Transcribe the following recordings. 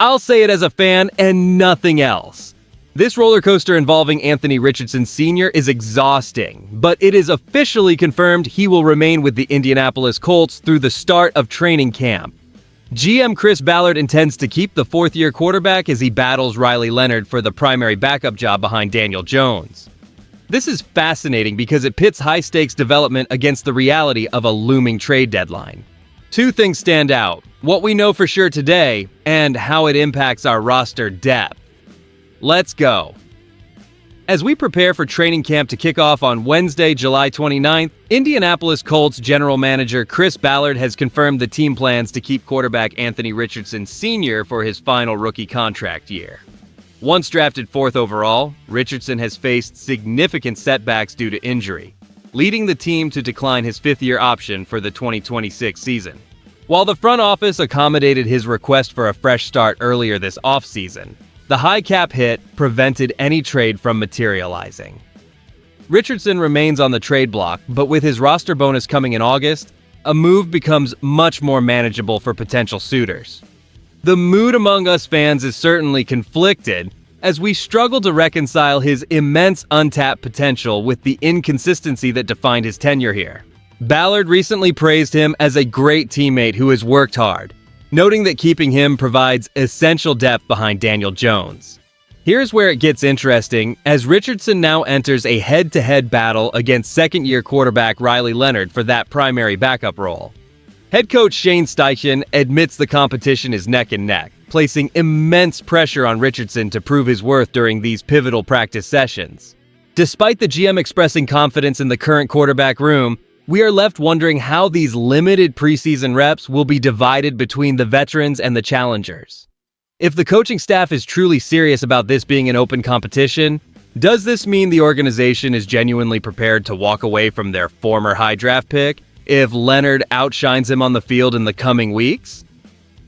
I'll say it as a fan and nothing else. This roller coaster involving Anthony Richardson Sr. is exhausting, but it is officially confirmed he will remain with the Indianapolis Colts through the start of training camp. GM Chris Ballard intends to keep the fourth-year quarterback as he battles Riley Leonard for the primary backup job behind Daniel Jones. This is fascinating because it pits high-stakes development against the reality of a looming trade deadline. Two things stand out: what we know for sure today and how it impacts our roster depth. Let's go. As we prepare for training camp to kick off on Wednesday, July 29th, Indianapolis Colts general manager Chris Ballard has confirmed the team plans to keep quarterback Anthony Richardson Sr. for his final rookie contract year. Once drafted 4th overall, Richardson has faced significant setbacks due to injury, leading the team to decline his 5th-year option for the 2026 season. While the front office accommodated his request for a fresh start earlier this offseason, the high cap hit prevented any trade from materializing. Richardson remains on the trade block, but with his roster bonus coming in August, a move becomes much more manageable for potential suitors. The mood among us fans is certainly conflicted, as we struggle to reconcile his immense untapped potential with the inconsistency that defined his tenure here. Ballard recently praised him as a great teammate who has worked hard, noting that keeping him provides essential depth behind Daniel Jones. Here's where it gets interesting, as Richardson now enters a head-to-head battle against second-year quarterback Riley Leonard for that primary backup role. Head coach Shane Steichen admits the competition is neck and neck, placing immense pressure on Richardson to prove his worth during these pivotal practice sessions. Despite the GM expressing confidence in the current quarterback room, we are left wondering how these limited preseason reps will be divided between the veterans and the challengers. If the coaching staff is truly serious about this being an open competition, does this mean the organization is genuinely prepared to walk away from their former high draft pick if Leonard outshines him on the field in the coming weeks?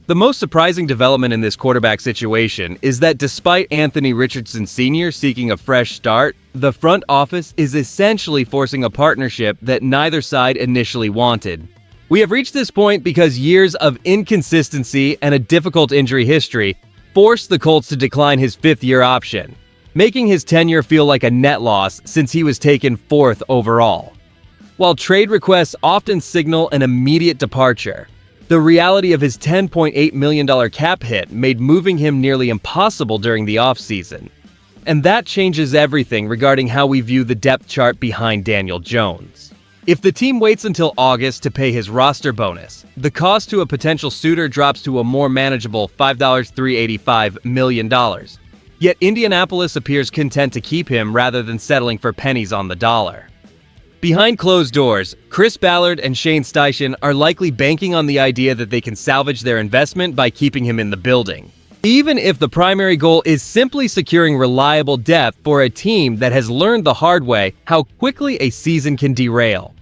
The most surprising development in this quarterback situation is that despite Anthony Richardson Sr. seeking a fresh start, the front office is essentially forcing a partnership that neither side initially wanted. We have reached this point because years of inconsistency and a difficult injury history forced the Colts to decline his 5th-year option, making his tenure feel like a net loss since he was taken 4th overall. While trade requests often signal an immediate departure, the reality of his $10.8 million cap hit made moving him nearly impossible during the offseason. And that changes everything regarding how we view the depth chart behind Daniel Jones. If the team waits until August to pay his roster bonus, the cost to a potential suitor drops to a more manageable $5.385 million. Yet Indianapolis appears content to keep him rather than settling for pennies on the dollar. Behind closed doors, Chris Ballard and Shane Steichen are likely banking on the idea that they can salvage their investment by keeping him in the building, even if the primary goal is simply securing reliable depth for a team that has learned the hard way how quickly a season can derail.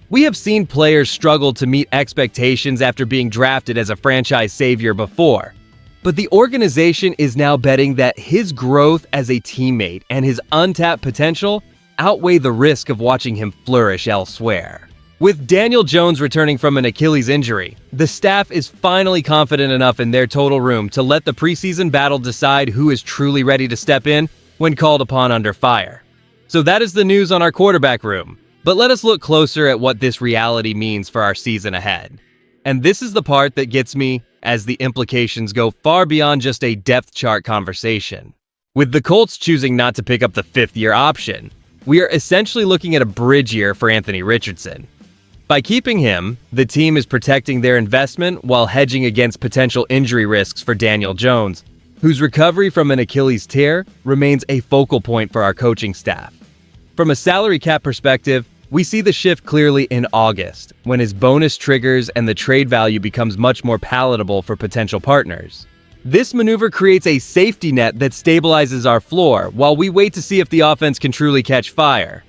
We have seen players struggle to meet expectations after being drafted as a franchise savior before, but the organization is now betting that his growth as a teammate and his untapped potential outweigh the risk of watching him flourish elsewhere. With Daniel Jones returning from an Achilles injury, the staff is finally confident enough in their total room to let the preseason battle decide who is truly ready to step in when called upon under fire. So that is the news on our quarterback room, but let us look closer at what this reality means for our season ahead. And this is the part that gets me, as the implications go far beyond just a depth chart conversation. With the Colts choosing not to pick up the 5th-year option, we are essentially looking at a bridge year for Anthony Richardson. By keeping him, the team is protecting their investment while hedging against potential injury risks for Daniel Jones, whose recovery from an Achilles tear remains a focal point for our coaching staff. From a salary cap perspective, we see the shift clearly in August, when his bonus triggers and the trade value becomes much more palatable for potential partners. This maneuver creates a safety net that stabilizes our floor while we wait to see if the offense can truly catch fire.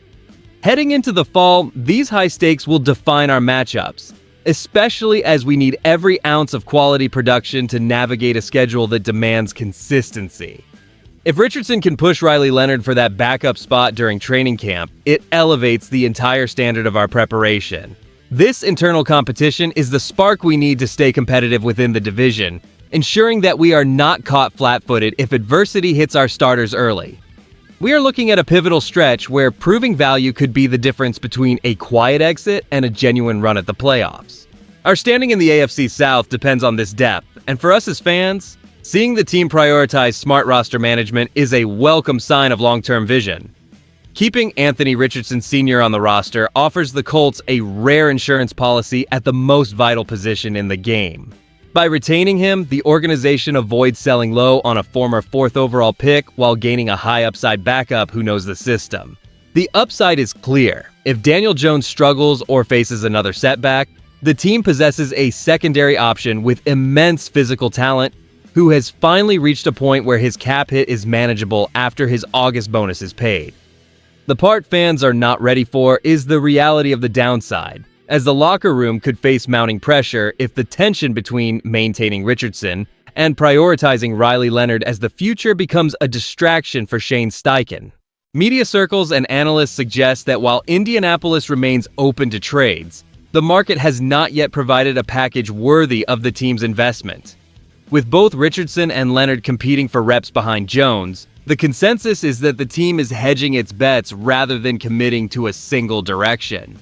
Heading into the fall, these high stakes will define our matchups, especially as we need every ounce of quality production to navigate a schedule that demands consistency. If Richardson can push Riley Leonard for that backup spot during training camp, it elevates the entire standard of our preparation. This internal competition is the spark we need to stay competitive within the division, ensuring that we are not caught flat-footed if adversity hits our starters early. We are looking at a pivotal stretch where proving value could be the difference between a quiet exit and a genuine run at the playoffs. Our standing in the AFC South depends on this depth, and for us as fans, seeing the team prioritize smart roster management is a welcome sign of long-term vision. Keeping Anthony Richardson Sr. on the roster offers the Colts a rare insurance policy at the most vital position in the game. By retaining him, the organization avoids selling low on a former 4th overall pick while gaining a high upside backup who knows the system. The upside is clear. If Daniel Jones struggles or faces another setback, the team possesses a secondary option with immense physical talent who has finally reached a point where his cap hit is manageable after his August bonus is paid. The part fans are not ready for is the reality of the downside, as the locker room could face mounting pressure if the tension between maintaining Richardson and prioritizing Riley Leonard as the future becomes a distraction for Shane Steichen. Media circles and analysts suggest that while Indianapolis remains open to trades, the market has not yet provided a package worthy of the team's investment. With both Richardson and Leonard competing for reps behind Jones, the consensus is that the team is hedging its bets rather than committing to a single direction.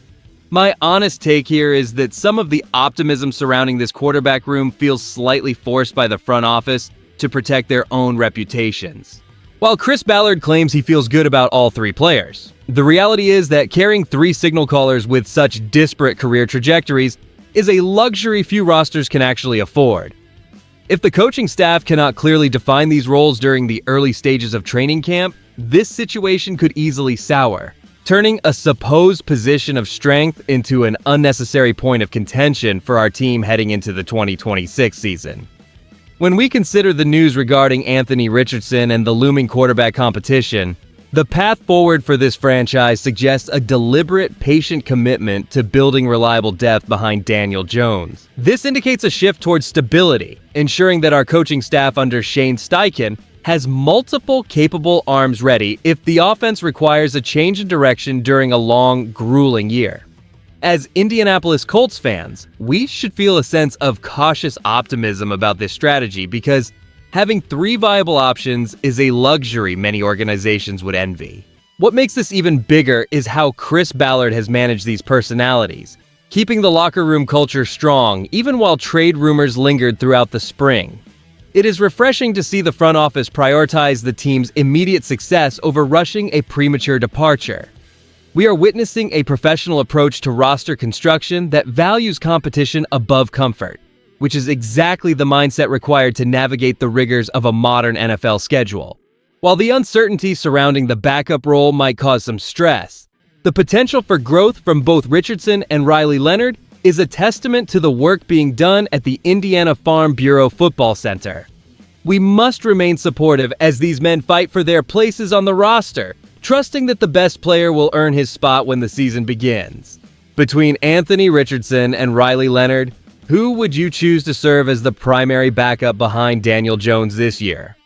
My honest take here is that some of the optimism surrounding this quarterback room feels slightly forced by the front office to protect their own reputations. While Chris Ballard claims he feels good about all 3 players, the reality is that carrying 3 signal callers with such disparate career trajectories is a luxury few rosters can actually afford. If the coaching staff cannot clearly define these roles during the early stages of training camp, this situation could easily sour, turning a supposed position of strength into an unnecessary point of contention for our team heading into the 2026 season. When we consider the news regarding Anthony Richardson and the looming quarterback competition, the path forward for this franchise suggests a deliberate, patient commitment to building reliable depth behind Daniel Jones. This indicates a shift towards stability, ensuring that our coaching staff under Shane Steichen has multiple capable arms ready if the offense requires a change in direction during a long, grueling year. As Indianapolis Colts fans, we should feel a sense of cautious optimism about this strategy because having 3 viable options is a luxury many organizations would envy. What makes this even bigger is how Chris Ballard has managed these personalities, keeping the locker room culture strong even while trade rumors lingered throughout the spring. It is refreshing to see the front office prioritize the team's immediate success over rushing a premature departure. We are witnessing a professional approach to roster construction that values competition above comfort, which is exactly the mindset required to navigate the rigors of a modern NFL schedule. While the uncertainty surrounding the backup role might cause some stress, the potential for growth from both Richardson and Riley Leonard is a testament to the work being done at the Indiana Farm Bureau Football Center. We must remain supportive as these men fight for their places on the roster, trusting that the best player will earn his spot when the season begins. Between Anthony Richardson and Riley Leonard, who would you choose to serve as the primary backup behind Daniel Jones this year?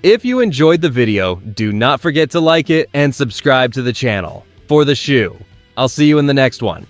If you enjoyed the video, do not forget to like it and subscribe to the channel. For the shoe, I'll see you in the next one.